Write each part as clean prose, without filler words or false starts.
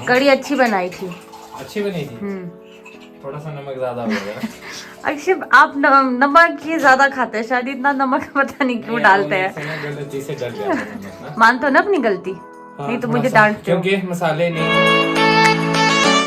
कड़ी अच्छी बनाई थी। अच्छी बनी थी। थोड़ा सा नमक ज्यादा हो गया। अक्षय आप नमक ये ज्यादा खाते हैं शायद, इतना नमक पता नहीं क्यों डालते हैं। गलती से डल गया था नमक ना। मानते हो ना अपनी गलती? हाँ, नहीं तो थोड़ा मुझे सा, डांटते हो। क्योंकि मसाले नहीं।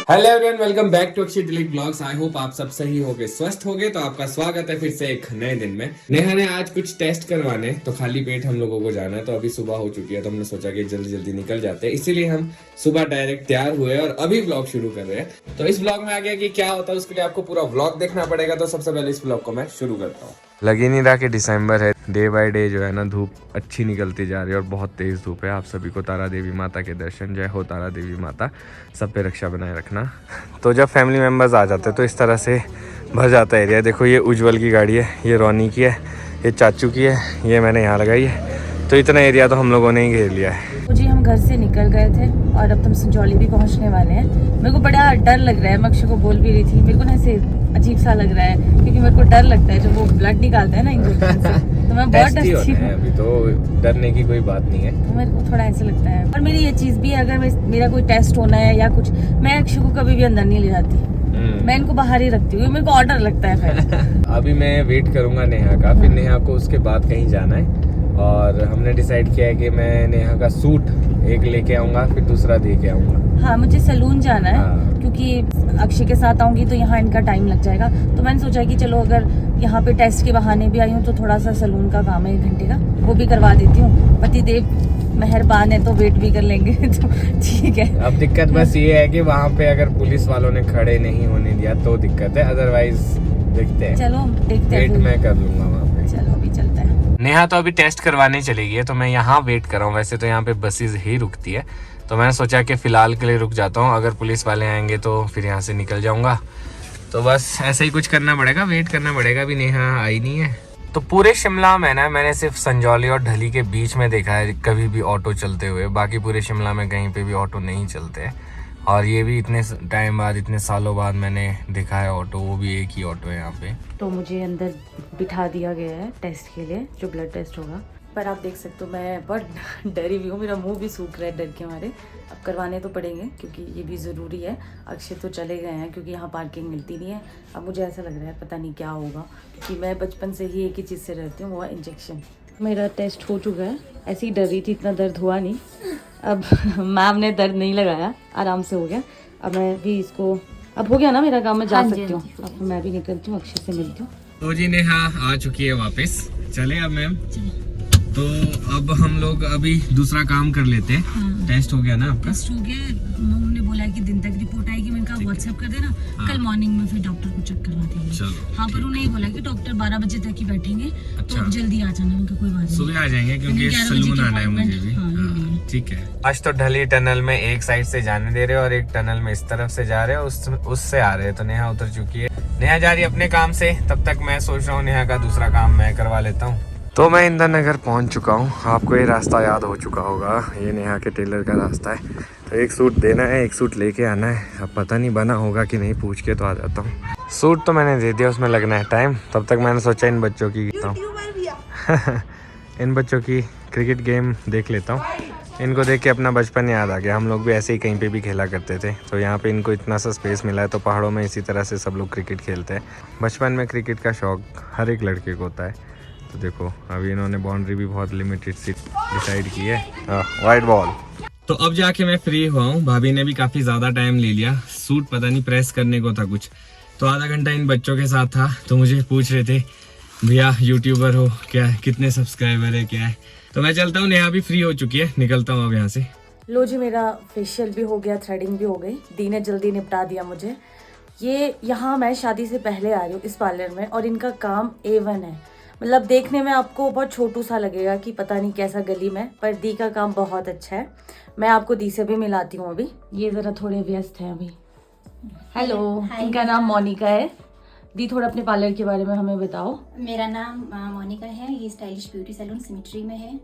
Hello everyone, welcome back to Akshay Dilip blogs. I hope आप सब सही होगे, स्वस्थ होगे। तो आपका स्वागत है फिर से एक नए दिन में। नेहा ने आज कुछ टेस्ट करवाने, तो खाली पेट हम लोगों को जाना है। तो अभी सुबह हो चुकी है, तो हमने सोचा कि जल्दी जल्दी निकल जाते हैं, इसीलिए हम सुबह डायरेक्ट तैयार हुए और अभी ब्लॉग शुरू कर रहे हैं। तो इस ब्लॉग में आगे कि क्या होता है उसके लिए आपको पूरा ब्लॉग देखना पड़ेगा। तो सबसे पहले इस ब्लॉग को मैं शुरू करता हूँ। लग ही नहीं रहा कि दिसंबर है। डे बाय डे जो है ना धूप अच्छी निकलती जा रही है और बहुत तेज धूप है। आप सभी को तारा देवी माता के दर्शन। जय हो तारा देवी माता, सब पे रक्षा बनाए रखना। तो जब फैमिली मेम्बर्स आ जाते हैं तो इस तरह से भर जाता है एरिया। देखो ये उज्जवल की गाड़ी है, ये रोनी की है, ये चाचू की है, ये मैंने यहाँ लगाई है। तो इतना एरिया तो हम लोगों ने ही घेर लिया है। जी हम घर से निकल गए थे और अब तुम संजौली भी पहुंचने वाले हैं। मेरे को बड़ा डर लग रहा है, मैं अक्षय को बोल भी रही थी, मेरे को ना ऐसे अजीब सा लग रहा है क्योंकि मेरे को डर लगता है जब वो ब्लड निकालता है ना इंजेक्शन से। तो मैं बहुत डरती हूँ। अभी तो डरने की कोई बात नहीं है। तो मेरे को थोड़ा ऐसे लगता है। और मेरी ये चीज भी है, अगर मेरा कोई टेस्ट होना है या कुछ, मैं अक्षय को कभी भी अंदर नहीं ले जाती, मैं इनको बाहर ही रखती हूँ, मेरे को ऑर्डर लगता है फिर। अभी मैं वेट करूंगा नेहा का, फिर नेहा को उसके बाद कहीं जाना है और हमने डिसाइड किया है कि मैं नेहा का सूट एक लेके आऊंगा, फिर दूसरा दे के आऊंगा। हाँ मुझे सैलून जाना है। हाँ। क्योंकि अक्षय के साथ आऊंगी तो यहाँ इनका टाइम लग जाएगा। तो मैंने सोचा कि चलो अगर यहाँ पे टेस्ट के बहाने भी आई हूँ तो थोड़ा सा सैलून का काम है 1 घंटे का, वो भी करवा देती हूँ। पतिदेव मेहरबान है तो वेट भी कर लेंगे तो ठीक है। अब दिक्कत बस ये है कि वहाँ पे अगर पुलिस वालों ने खड़े नहीं होने दिया तो दिक्कत है, अदरवाइज देखते हैं। चलो देखते हैं, वेट मैं कर लूंगा वहाँ पे। चलो अभी चलते हैं। नेहा तो अभी टेस्ट करवाने चली गई है, तो मैं यहाँ वेट कर रहा हूँ। वैसे तो यहाँ पे बसेज ही रुकती है, तो मैंने सोचा कि फिलहाल के लिए रुक जाता हूँ। अगर पुलिस वाले आएंगे तो फिर यहाँ से निकल जाऊंगा। तो बस ऐसा ही कुछ करना पड़ेगा, वेट करना पड़ेगा। अभी नेहा आई नहीं है। तो पूरे शिमला में ना मैंने सिर्फ संजौली और ढली के बीच में देखा है कभी भी ऑटो चलते हुए। बाकी पूरे शिमला में कहीं पे भी ऑटो नहीं चलते हैं। और ये भी इतने टाइम बाद, इतने सालों बाद मैंने देखा है ऑटो, वो भी एक ही ऑटो है यहाँ पे। तो मुझे अंदर बिठा दिया गया है टेस्ट के लिए, जो ब्लड टेस्ट होगा। पर आप देख सकते हो मैं बहुत डरी हुई हूँ, मेरा मुंह भी सूख रहा है डर के मारे। अब करवाने तो पड़ेंगे क्योंकि ये भी ज़रूरी है। अक्षय तो चले गए हैं क्योंकि यहाँ पार्किंग मिलती नहीं है। अब मुझे ऐसा लग रहा है पता नहीं क्या होगा, क्योंकि मैं बचपन से ही एक ही चीज़ से रहती हूँ, वो है इंजेक्शन। मेरा टेस्ट हो चुका है, ऐसे ही डर रही थी, इतना दर्द हुआ नहीं। अब मैम ने दर्द नहीं लगाया, आराम से हो गया। अब मैं भी इसको, अब हो गया ना मेरा काम, मैं जा सकती हूँ। अब मैं भी निकलती हूँ, अक्षय से मिलती हूँ। तो जी नेहा आ चुकी है वापस। चले अब मैम। तो अब हम लोग अभी दूसरा काम कर लेते हैं। हाँ। टेस्ट हो गया ना आपका? टेस्ट हो गया, उन्होंने बोला है कि दिन तक रिपोर्ट आएगी। मैंने कहा व्हाट्सएप कर देना। हाँ। कल मॉर्निंग में फिर डॉक्टर को चेक करवा देंगे। चलो हाँ, पर उन्होंने बोला कि डॉक्टर 12 बजे तक ही बैठेंगे। अच्छा। तो जल्दी आ जाना, उनका कोई बात नहीं, सुबह आ जाएंगे क्योंकि सैलून आना है मुझे भी। हाँ, ठीक है। आज तो ढली टनल में एक साइड से जाने दे रहे और एक टनल में इस तरफ से जा रहे हैं, उससे आ रहे हैं। तो नेहा उतर चुकी है, नेहा जा रही है अपने काम से। तब तक मैं सोच रहा हूँ नेहा का दूसरा काम मैं करवा लेता हूँ। तो मैं इंदिरा नगर पहुंच चुका हूँ। आपको ये रास्ता याद हो चुका होगा, ये नेहा के टेलर का रास्ता है। तो एक सूट देना है, एक सूट लेके आना है। अब पता नहीं बना होगा कि नहीं, पूछ के तो आ जाता हूँ। सूट तो मैंने दे दिया, उसमें लगना है टाइम। तब तक मैंने सोचा इन बच्चों की इन बच्चों की क्रिकेट गेम देख लेता हूँ। इनको देख के अपना बचपन याद आ गया। हम लोग भी ऐसे ही कहीं पे भी खेला करते थे। तो यहाँ पे इनको इतना सा स्पेस मिला है, तो पहाड़ों में इसी तरह से सब लोग क्रिकेट खेलते हैं। बचपन में क्रिकेट का शौक हर एक लड़के को होता है। तो देखो अभी इन्होंने बाउंड्री भी बहुत लिमिटेड सी डिसाइड की है, वाइड बॉल। तो अब जाके मैं फ्री हुआ हूँ। भाभी ने भी काफ़ी ज़्यादा टाइम ले लिया। सूट पता नहीं प्रेस करने को था कुछ, तो आधा घंटा इन बच्चों के साथ था। तो मुझे पूछ रहे थे भैया यूट्यूबर हो क्या, कितने सब्सक्राइबर है, क्या है। तो मैं चलता हूँ, नेहा भी फ्री हो चुकी है, निकलता हूँ अब यहाँ से। लो जी मेरा फेशियल भी हो गया, थ्रेडिंग भी हो गई। दी ने जल्दी निपटा दिया मुझे। ये यहाँ मैं शादी से पहले आ रही हूँ इस पार्लर में, और इनका काम A1 है। मतलब देखने में आपको बहुत छोटू सा लगेगा कि पता नहीं कैसा गली में, पर दी का काम बहुत अच्छा है। मैं आपको दी से भी मिलाती हूँ अभी। ये ज़रा थोड़े व्यस्त हैं अभी। हेलो, इनका नाम मोनिका है। दी थोड़ा अपने पार्लर के बारे में हमें बताओ। मेरा नाम मोनिका है, ये स्टाइलिश ब्यूटी सैलून सिमेट्री में है।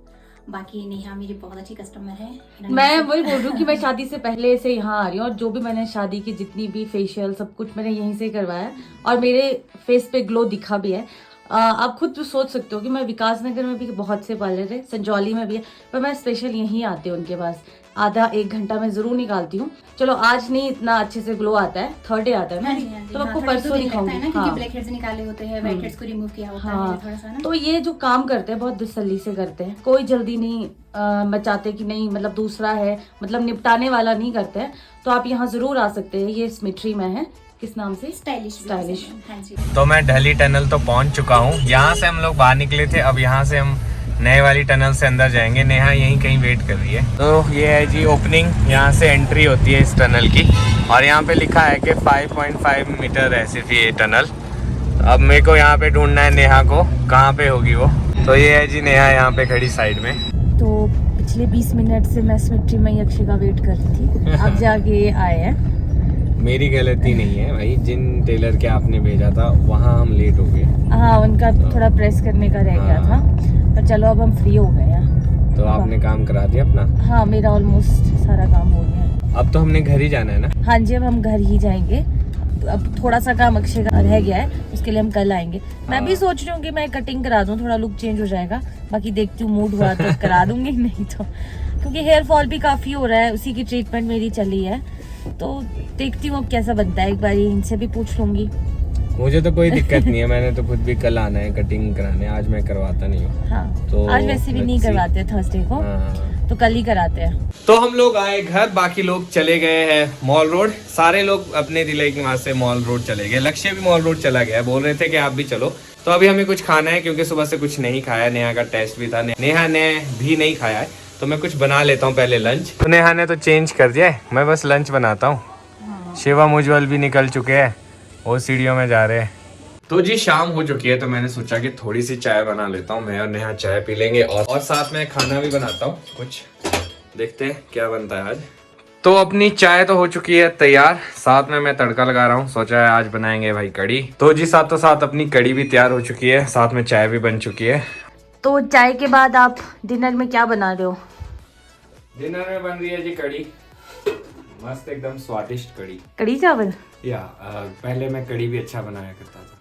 बाकी नेहा मेरी बहुत अच्छी कस्टमर है। मैं वही बोल रही हूँ कि मैं शादी से पहले से यहाँ आ रही हूँ, और जो भी मैंने शादी की जितनी भी फेशियल सब कुछ मैंने यहीं से करवाया, और मेरे फेस पे ग्लो दिखा भी है। आप खुद तो सोच सकते हो कि मैं विकास नगर में भी बहुत से पार्लर है, संजौली में भी है, पर मैं स्पेशल यहीं आती हूँ उनके पास। आधा 1 घंटा मैं जरूर निकालती हूँ। चलो आज नहीं इतना अच्छे से ग्लो आता है, 3rd डे आता है ना, तो आपको परसों दिखाऊंगी। क्योंकि ब्लैक हेड्स निकाले होते हैं, व्हाइट हेड्स को रिमूव किया होता है थोड़ा सा ना। तो ये जो काम करते हैं बहुत तसल्ली से करते हैं, कोई जल्दी नहीं मचाते कि नहीं मतलब दूसरा है, मतलब निपटाने वाला नहीं करते हैं। तो आप यहाँ जरूर आ सकते हैं। ये सिमेट्री में है, किस नाम से? स्टाइलिश। हाँ जी। तो मैं ढली टनल तो पहुंच चुका हूँ। यहाँ से हम लोग बाहर निकले थे, अब यहाँ से हम नए वाली टनल से अंदर जाएंगे। नेहा यहीं कहीं वेट कर रही है। तो ये है जी ओपनिंग, यहाँ से एंट्री होती है इस टनल की, और यहाँ पे लिखा है कि 5.5 मीटर है सिर्फ ये टनल। अब मेरे को यहाँ पे ढूंढना है नेहा को, कहाँ पे होगी वो। तो ये है जी नेहा यहाँ पे खड़ी साइड में। तो पिछले 20 मिनट से मैं सिमेट्री में अक्षय का वेट कर रही थी, अब जाके आए हैं। मेरी गलती नहीं है भाई, जिन टेलर के आपने भेजा था वहाँ हम लेट हो गए। हाँ, उनका थोड़ा प्रेस करने का रह गया था, पर चलो अब हम फ्री हो गए हैं। तो आपने काम करा दिया अपना? हाँ, मेरा ऑलमोस्ट सारा काम हो गया है। अब तो हमने घर ही जाना है ना? हाँ जी, अब हम घर ही जाएंगे। अब थोड़ा सा काम अक्षय का रह गया है, उसके लिए हम कल आएंगे। मैं भी सोच रही हूँ कि मैं कटिंग करा दूँ, थोड़ा लुक चेंज हो जाएगा। बाकी देखती हूँ, मूड हुआ तो करा दूंगी, नहीं तो क्योंकि हेयर फॉल भी काफी हो रहा है, उसी की ट्रीटमेंट मेरी चली है। तो देखती हूँ अब कैसा बनता है, एक बार इनसे भी पूछ लूंगी। मुझे तो कोई दिक्कत नहीं है, मैंने तो खुद भी कल आना है कटिंग कराने, आज मैं करवाता नहीं हूँ। हाँ, तो आज वैसे भी नहीं करवाते थर्सडे को। हाँ। तो कल ही कराते हैं। तो हम लोग आए घर, बाकी लोग चले गए हैं मॉल रोड। सारे लोग अपने दिल्ली के वहां से मॉल रोड चले गए। लक्ष्य भी मॉल रोड चला गया, बोल रहे थे कि आप भी चलो। तो अभी हमें कुछ खाना है, क्योंकि सुबह से कुछ नहीं खाया। नेहा का टेस्ट भी था, नेहा ने भी नहीं खाया है, तो मैं कुछ बना लेता हूँ पहले लंच। तो नेहा ने तो चेंज कर दिया है, मैं बस लंच बनाता हूँ। शिवम उज्जवल भी निकल चुके हैं, वो सीढ़ियों में जा रहे हैं। तो जी शाम हो चुकी है, तो मैंने सोचा कि थोड़ी सी चाय बना लेता हूँ। मैं और नेहा चाय पी लेंगे, और साथ में खाना भी बनाता हूँ कुछ। देखते हैं क्या बनता है आज। तो अपनी चाय तो हो चुकी है तैयार, साथ में मैं तड़का लगा रहा हूँ। सोचा है आज बनाएंगे भाई कड़ी। तो जी साथ अपनी कड़ी भी तैयार हो चुकी है, साथ में चाय भी बन चुकी है। तो चाय के बाद आप डिनर में क्या बना रहे हो? डिनर में बन रही है जी कड़ी, मस्त एकदम स्वादिष्ट कड़ी। कड़ी चावल? या पहले मैं कड़ी भी अच्छा बनाया करता था।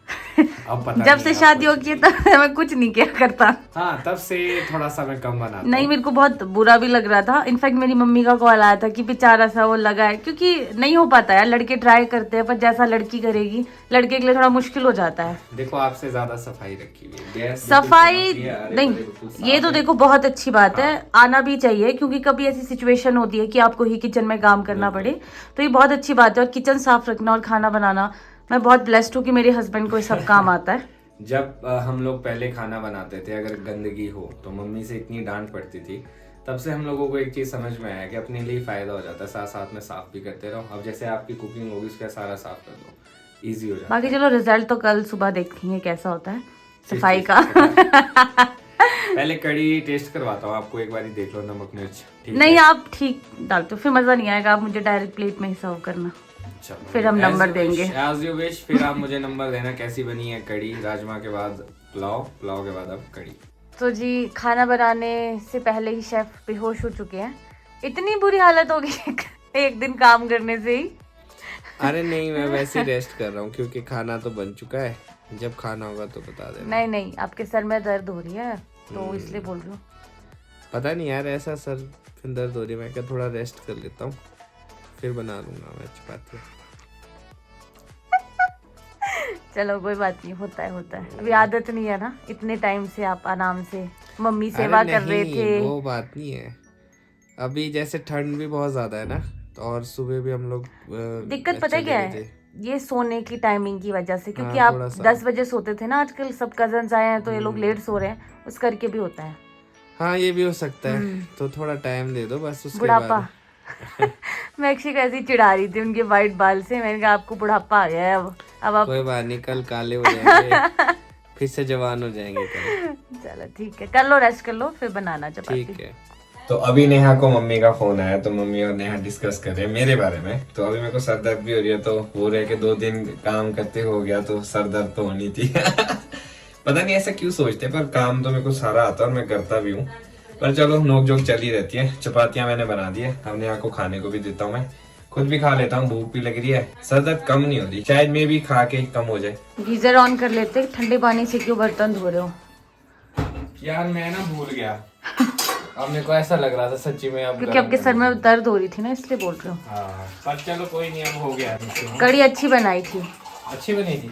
अब पता जब से शादी हो गई तब मैं कुछ नहीं किया करता। हाँ, तब से थोड़ा सा मैं कम बनाता। नहीं, मेरे को बहुत बुरा भी लग रहा था। इनफैक्ट मेरी मम्मी का कॉल आया था कि बेचारा सा वो लगा है, क्योंकि नहीं हो पाता है। लड़के ट्राई करते हैं, पर जैसा लड़की करेगी, लड़के के लिए थोड़ा मुश्किल हो जाता है। देखो आपसे ज्यादा सफाई रखी हुई है, सफाई नहीं, ये तो देखो बहुत अच्छी बात है, आना भी चाहिए, क्योंकि कभी ऐसी सिचुएशन होती है कि आपको ही किचन में काम करना पड़े, तो ये बहुत अच्छी बात है। और किचन साफ रखना और खाना बनाना, मैं बहुत ब्लेस्ड हूँ कि मेरे हस्बैंड को ये सब काम आता है। जब हम लोग पहले खाना बनाते थे, अगर गंदगी हो तो मम्मी से इतनी डांट पड़ती थी, तब से हम लोगों को एक चीज समझ में आया कि अपने लिए फायदा हो जाता है, साथ साथ में साफ भी करते रहो। अब जैसे आपकी कुकिंग होगी, उसका सारा साफ कर दो, इजी हो जाता है। बाकी चलो रिजल्ट तो कल सुबह देखेंगे कैसा होता है सफाई का। पहले कड़ी टेस्ट करवाता हूँ आपको, एक बार देख लो नमक मिर्च ठीक नहीं है? आप ठीक डालते हो, फिर मजा नहीं आएगा। आप मुझे डायरेक्ट प्लेट में ही सर्व करना, फिर हम नंबर देंगे। As you wish, फिर आप मुझे नंबर देना कैसी बनी है कड़ी। राजमा के बाद पुलाव, पुलाव के बाद अब कड़ी। तो जी खाना बनाने से पहले ही शेफ बेहोश हो चुके हैं। इतनी बुरी हालत हो गई एक दिन काम करने से ही। अरे नहीं, मैं वैसे रेस्ट कर रहा हूँ, क्योंकि खाना तो बन चुका है। जब खाना होगा तो बता देना। नहीं, आपके सर में दर्द हो रही है, तो इसलिए बोल रही हूँ। पता नहीं यार, ऐसा सर फिर दर्द हो रही है, मैं क्या थोड़ा रेस्ट कर लेता हूँ, फिर बना लूंगा मैं चपाती। चलो कोई बात नहीं, होता है। अभी आदत नहीं है ना, इतने टाइम से आप आराम से मम्मी सेवा कर रहे थे। वो बात नहीं है, अभी जैसे ठंड भी बहुत ज्यादा है ना, तो और सुबह भी हम लोग दिक्कत पता है क्या है, ये सोने की टाइमिंग की वजह से, क्योंकि हाँ, आप 10 बजे सोते थे ना, आजकल सब कजन्स आए हैं तो ये लोग लेट सो रहे हैं, उस करके भी होता है। हाँ ये भी हो सकता है, तो थोड़ा टाइम दे दो बस, उसके बुढ़ापा। बाद मैं अक्षय को ऐसे ही चिढ़ा रही थी उनके वाइट बाल से, मैंने कहा आपको बुढ़ापा आ गया है अब आप कोई बात नहीं, कल काले हो जाएंगे फिर से जवान हो जाएंगे कल। चलो ठीक है, कर लो रेस्ट कर लो, फिर बनाना चपाती। ठीक है। तो अभी नेहा को मम्मी का फोन आया, तो मम्मी और नेहा डिस्कस कर रहे हैं मेरे बारे में। तो अभी मेरे को सर दर्द भी हो रही है, तो वो रहे कि 2 दिन काम करते हो गया तो सर दर्द तो होनी थी। पता नहीं ऐसा क्यों सोचते, पर काम तो मेरे को सारा आता है और मैं करता भी हूँ। पर चलो नोक जोक चली रहती है। चपातियां मैंने बना दी है, अब नेहा को खाने को भी देता हूँ मैं। खुद भी खा लेता हूँ, भूख भी लग रही है, सर दर्द कम नहीं हो रही, शायद मैं भी खा के कम हो जाए। गीजर ऑन कर लेते, ठंडे पानी से क्यों बर्तन धो रहे हो? यार मैं ना भूल गया, अब मेरे को ऐसा लग रहा था सच्ची में, अब क्योंकि आपके सर में दर्द हो रही थी ना, इसलिए बोल रहे हो। हाँ पर चलो कोई नहीं, अब हो गया। कड़ी अच्छी बनाई थी। अच्छी बनी थी,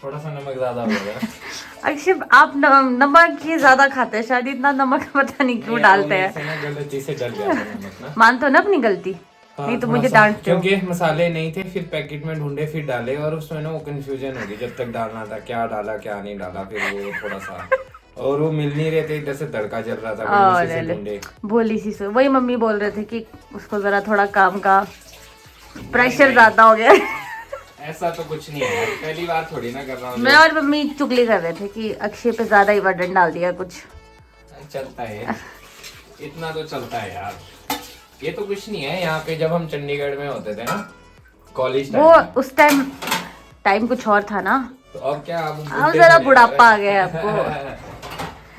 थोड़ा सा नमक ज्यादा हो गया। अक्षय आप नमक ये ज्यादा खाते हैं शायद, इतना नमक पता नहीं क्यों डालते हैं। गलती से डल गया था नमक ना। मानते हो ना अपनी गलती? नहीं तो मुझे डांटते हो। क्योंकि मसाले नहीं थे, फिर पैकेट में ढूंढे, फिर डाले, और उसमें ना वो कंफ्यूजन हो गई जब तक डालना था, क्या डाला क्या नहीं डाला, फिर वो थोड़ा सा, और वो मिल नहीं रहे थे, इधर से तड़का चल रहा था, भोली सी से वही मम्मी बोल रहे थे कि उसको जरा थोड़ा काम का प्रेशर ज्यादा हो गया। ऐसा तो कुछ नहीं है, पहली बार थोड़ी ना कर रहा हूँ। मैं और मम्मी चुगली कर रहे थे कि अक्षय पे ज्यादा ही बर्डन डाल दिया कुछ। चलता है, इतना तो चलता है यार, ये तो कुछ नहीं है। यहाँ पे जब हम चंडीगढ़ में होते थे ना कॉलेज, वो उस टाइम कुछ और था ना, तो अब क्या अब जरा बुढ़ापा आ गया है आपको।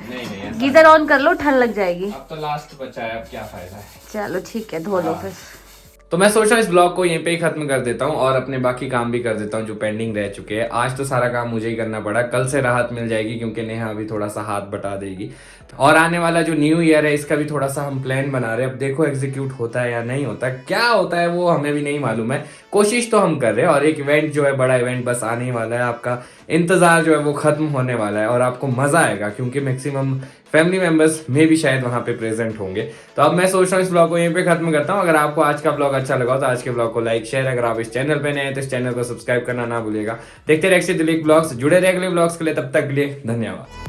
नहीं गीजर ऑन कर लो, ठंड लग जाएगी। अब तो लास्ट बचा है, अब क्या फायदा है। चलो ठीक है, धो लो फिर। तो मैं सोच रहा हूँ इस ब्लॉग को यहीं पे ही खत्म कर देता हूँ और अपने बाकी काम भी कर देता हूँ जो पेंडिंग रह चुके हैं। आज तो सारा काम मुझे ही करना पड़ा, कल से राहत मिल जाएगी क्योंकि नेहा अभी थोड़ा सा हाथ बटा देगी। और आने वाला जो न्यू ईयर है इसका भी थोड़ा सा हम प्लान बना रहे हैं। अब देखो एग्जीक्यूट होता है या नहीं होता, क्या होता है वो हमें भी नहीं मालूम है, कोशिश तो हम कर रहे हैं। और एक इवेंट जो है, बड़ा इवेंट बस आने वाला है, आपका इंतजार जो है वो खत्म होने वाला है और आपको मजा आएगा क्योंकि मैक्सिमम फैमिली मेंबर्स में भी शायद वहां पे प्रेजेंट होंगे। तो अब मैं सोच रहा हूँ इस ब्लॉग को यहीं पे खत्म करता हूँ। अगर आपको आज का ब्लॉग अच्छा लगा तो आज के ब्लॉग को लाइक शेयर, अगर आप इस चैनल पे नए हैं तो इस चैनल को सब्सक्राइब करना ना भूलिएगा। देखते रहिए अक्षय दिलीप ब्लॉग्स, जुड़े रहिए अगले ब्लॉग्स के लिए, तब तक के लिए धन्यवाद।